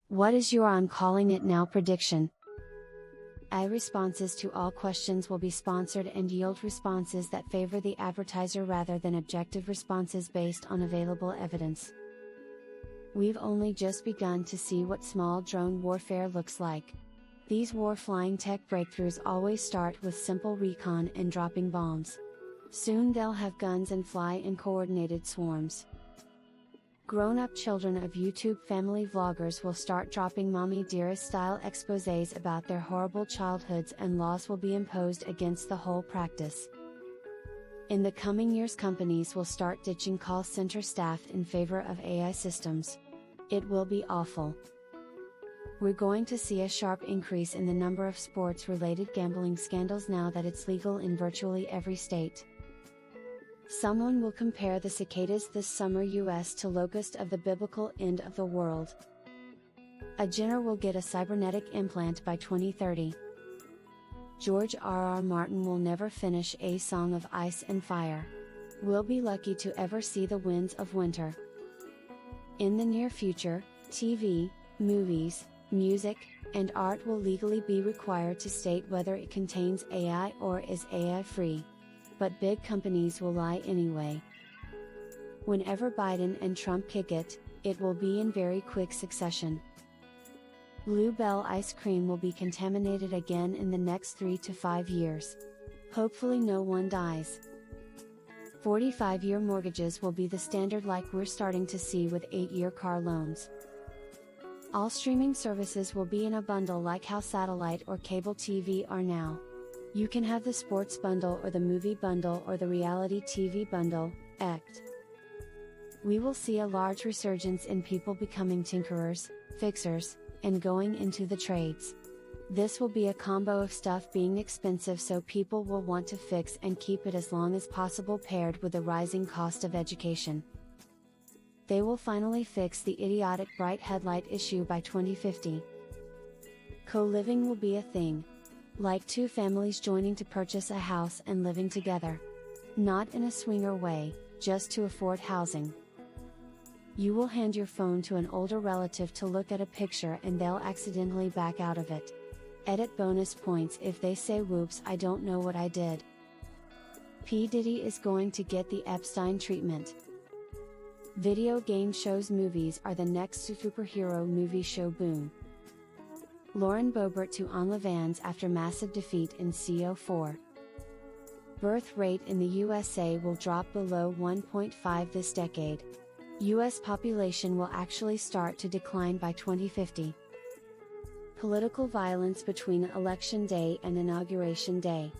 What is your "I'm calling it now" prediction? AI responses to all questions will be sponsored and yield responses that favor the advertiser rather than objective responses based on available evidence. We've only just begun to see what small drone warfare looks like. These war-flying tech breakthroughs always start with simple recon and dropping bombs. Soon they'll have guns and fly in coordinated swarms. Grown-up children of YouTube family vloggers will start dropping mommy dearest style exposés about their horrible childhoods, and laws will be imposed against the whole practice. In the coming years, companies will start ditching call center staff in favor of AI systems. It will be awful. We're going to see a sharp increase in the number of sports-related gambling scandals now that it's legal in virtually every state. Someone will compare the cicadas this summer US to locust of the biblical end of the world. A Jenner will get a cybernetic implant by 2030. George R.R. Martin will never finish A Song of Ice and Fire. We'll be lucky to ever see the winds of winter. In the near future, TV, movies, music, and art will legally be required to state whether it contains AI or is AI free. But big companies will lie anyway. Whenever Biden and Trump kick it, it will be in very quick succession. Blue Bell ice cream will be contaminated again in the next 3 to 5 years. Hopefully no one dies. 45-year mortgages will be the standard, like we're starting to see with 8-year car loans. All streaming services will be in a bundle like how satellite or cable TV are now. You can have the sports bundle or the movie bundle or the reality TV bundle, ect. We will see a large resurgence in people becoming tinkerers, fixers, and going into the trades. This will be a combo of stuff being expensive, so people will want to fix and keep it as long as possible, paired with the rising cost of education. They will finally fix the idiotic bright headlight issue by 2050. Co-living will be a thing. Like two families joining to purchase a house and living together. Not in a swinger way, just to afford housing. You will hand your phone to an older relative to look at a picture and they'll accidentally back out of it. Edit bonus points if they say "whoops, I don't know what I did." P. Diddy is going to get the Epstein treatment. Video game shows movies are the next superhero movie show boom. Lauren Boebert to Anla Vans after massive defeat in CO4. Birth rate in the USA will drop below 1.5 this decade. US population will actually start to decline by 2050. Political violence between Election Day and Inauguration Day.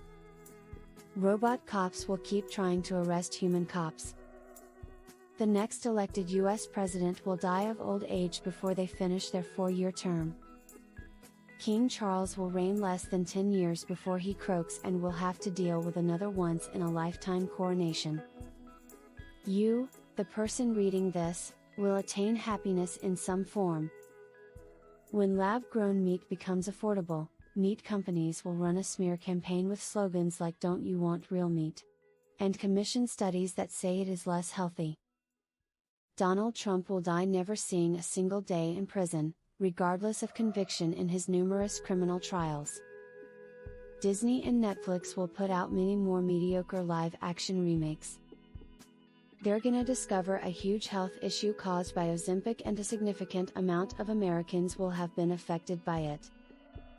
Robot cops will keep trying to arrest human cops. The next elected US president will die of old age before they finish their 4-year term. King Charles will reign less than 10 years before he croaks and will have to deal with another once-in-a-lifetime coronation. You, the person reading this, will attain happiness in some form. When lab-grown meat becomes affordable, meat companies will run a smear campaign with slogans like "Don't you want real meat?" and commission studies that say it is less healthy. Donald Trump will die never seeing a single day in prison, regardless of conviction in his numerous criminal trials. Disney and Netflix will put out many more mediocre live-action remakes. They're gonna discover a huge health issue caused by Ozempic, and a significant amount of Americans will have been affected by it.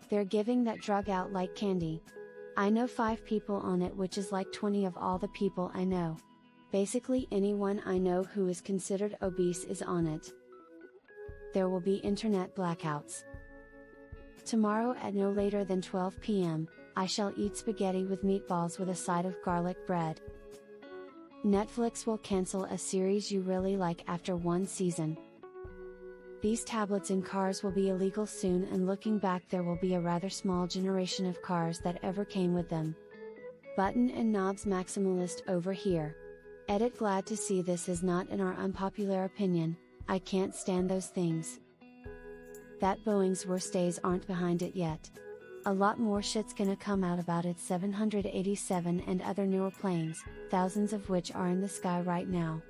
They're giving that drug out like candy. I know 5 people on it, which is like 20 of all the people I know. Basically anyone I know who is considered obese is on it. There will be internet blackouts. Tomorrow at no later than 12 p.m., I shall eat spaghetti with meatballs with a side of garlic bread. Netflix will cancel a series you really like after 1 season. These tablets in cars will be illegal soon, and looking back there will be a rather small generation of cars that ever came with them. Button and knobs maximalist over here. Edit glad to see this is not in our unpopular opinion. I can't stand those things. That Boeing's worst days aren't behind it yet. A lot more shit's gonna come out about its 787 and other newer planes, thousands of which are in the sky right now.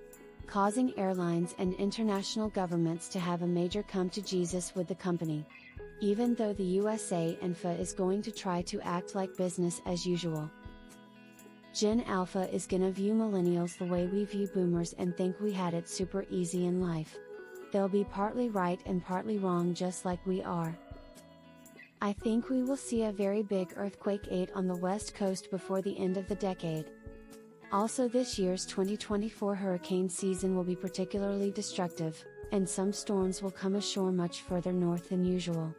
causing airlines and international governments to have a major come to Jesus with the company. Even though the USA and FA is going to try to act like business as usual. Gen Alpha is gonna view millennials the way we view boomers and think we had it super easy in life. They'll be partly right and partly wrong just like we are. I think we will see a very big earthquake 8 on the west coast before the end of the decade. Also, this year's 2024 hurricane season will be particularly destructive, and some storms will come ashore much further north than usual.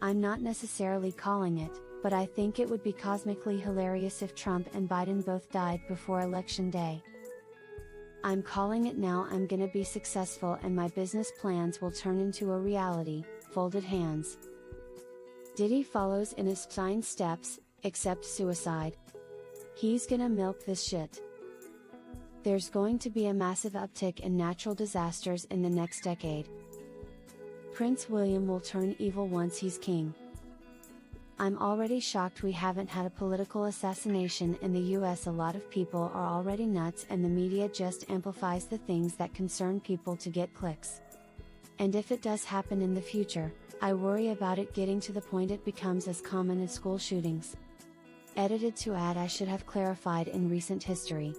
I'm not necessarily calling it, but I think it would be cosmically hilarious if Trump and Biden both died before Election Day. I'm calling it now. I'm gonna be successful and my business plans will turn into a reality. Folded hands. Diddy follows in his fine steps, except suicide. He's gonna milk this shit. There's going to be a massive uptick in natural disasters in the next decade. Prince William will turn evil once he's king. I'm already shocked we haven't had a political assassination in the US. A lot of people are already nuts and the media just amplifies the things that concern people to get clicks. And if it does happen in the future, I worry about it getting to the point it becomes as common as school shootings. Edited to add, I should have clarified in recent history.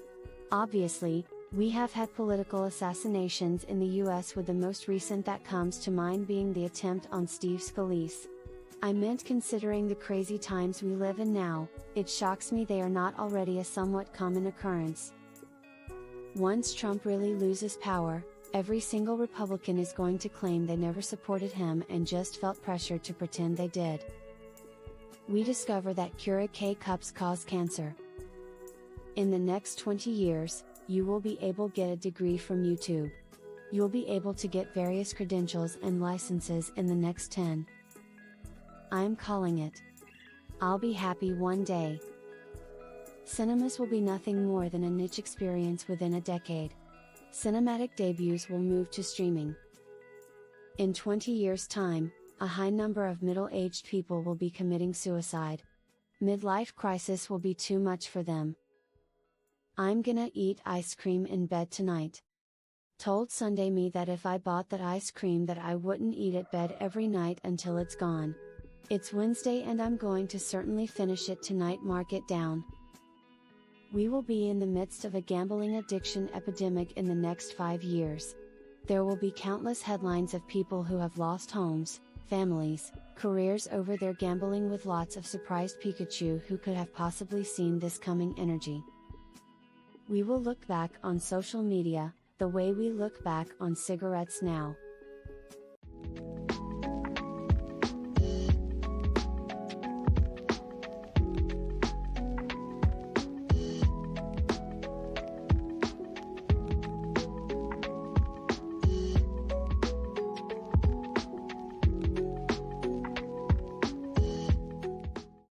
Obviously, we have had political assassinations in the US, with the most recent that comes to mind being the attempt on Steve Scalise. I meant considering the crazy times we live in now, it shocks me they are not already a somewhat common occurrence. Once Trump really loses power, every single Republican is going to claim they never supported him and just felt pressured to pretend they did. We discover that Keurig K-cups cause cancer. In the next 20 years, you will be able to get a degree from YouTube. You'll be able to get various credentials and licenses in the next 10. I'm calling it. I'll be happy one day. Cinemas will be nothing more than a niche experience within a decade. Cinematic debuts will move to streaming. In 20 years' time, a high number of middle-aged people will be committing suicide. Midlife crisis will be too much for them. I'm gonna eat ice cream in bed tonight. Told Sunday me that if I bought that ice cream that I wouldn't eat it bed every night until it's gone. It's Wednesday and I'm going to certainly finish it tonight. Mark it down. We will be in the midst of a gambling addiction epidemic in the next 5 years. There will be countless headlines of people who have lost homes, families, careers over their gambling, with lots of surprised Pikachu who could have possibly seen this coming energy. We will look back on social media, the way we look back on cigarettes now.